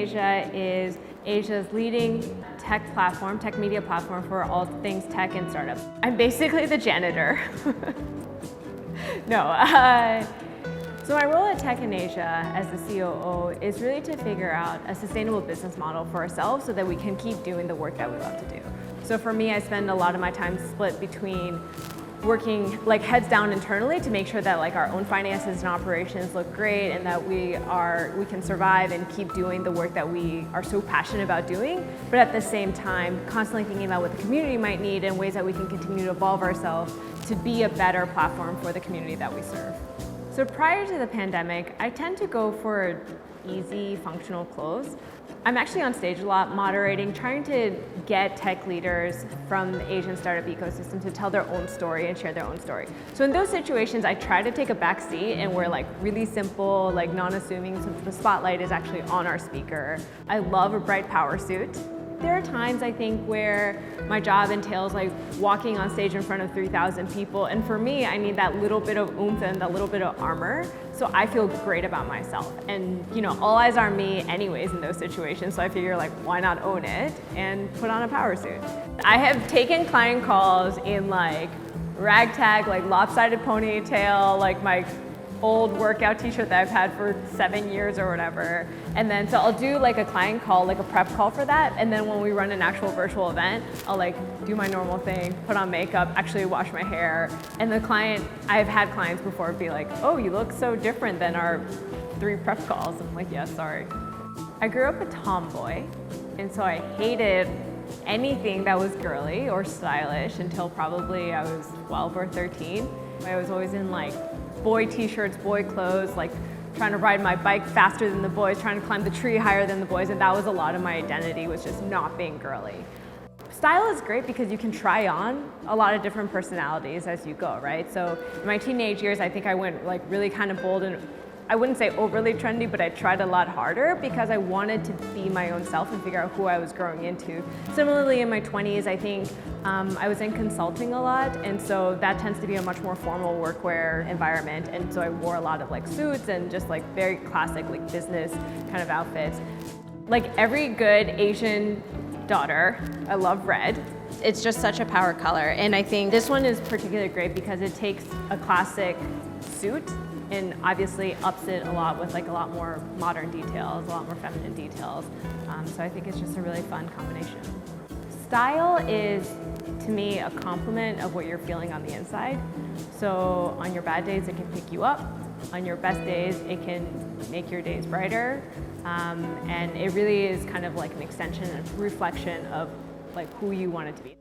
Asia is Asia's leading tech platform, tech media platform for all things tech and startups. I'm basically the janitor. So my role at Tech in Asia as the COO is really to figure out a sustainable business model for ourselves so that we can keep doing the work that we love to do. So for me, I spend a lot of my time split between working heads down internally to make sure that our own finances and operations look great and that we can survive and keep doing the work that we are so passionate about doing, but at the same time constantly thinking about what the community might need and ways that we can continue to evolve ourselves to be a better platform for the community that we serve. So prior to the pandemic, I tend to go for easy, functional clothes. I'm actually on stage a lot moderating, trying to get tech leaders from the Asian startup ecosystem to tell their own story and share their own story. So in those situations, I try to take a back seat and we're really simple, non-assuming, so the spotlight is actually on our speaker. I love a bright power suit. There are times I think where my job entails walking on stage in front of 3,000 people, and for me, I need that little bit of oomph and that little bit of armor, so I feel great about myself. And all eyes are on me anyways in those situations, so I figure why not own it and put on a power suit. I have taken client calls in ragtag, lopsided ponytail, my old workout t-shirt that I've had for 7 years or whatever. And then, so I'll do a client call, a prep call for that. And then when we run an actual virtual event, I'll do my normal thing, put on makeup, actually wash my hair. And the client, I've had clients before be oh, you look so different than our 3 prep calls. I'm yeah, sorry. I grew up a tomboy, and so I hated anything that was girly or stylish until probably I was 12 or 13. I was always in boy t-shirts, boy clothes, trying to ride my bike faster than the boys, trying to climb the tree higher than the boys, and that was a lot of my identity, was just not being girly. Style is great because you can try on a lot of different personalities as you go, right? So in my teenage years, I think I went really kind of bold and I wouldn't say overly trendy, but I tried a lot harder because I wanted to be my own self and figure out who I was growing into. Similarly, in my 20s, I think I was in consulting a lot, and so that tends to be a much more formal workwear environment, and so I wore a lot of suits and just very classic business kind of outfits. Like every good Asian daughter, I love red. It's just such a power color, and I think this one is particularly great because it takes a classic suit and obviously ups it a lot with a lot more modern details, a lot more feminine details. So I think it's just a really fun combination. Style is, to me, a complement of what you're feeling on the inside. So on your bad days, it can pick you up. On your best days, it can make your days brighter. And it really is kind of an extension and reflection of who you want it to be.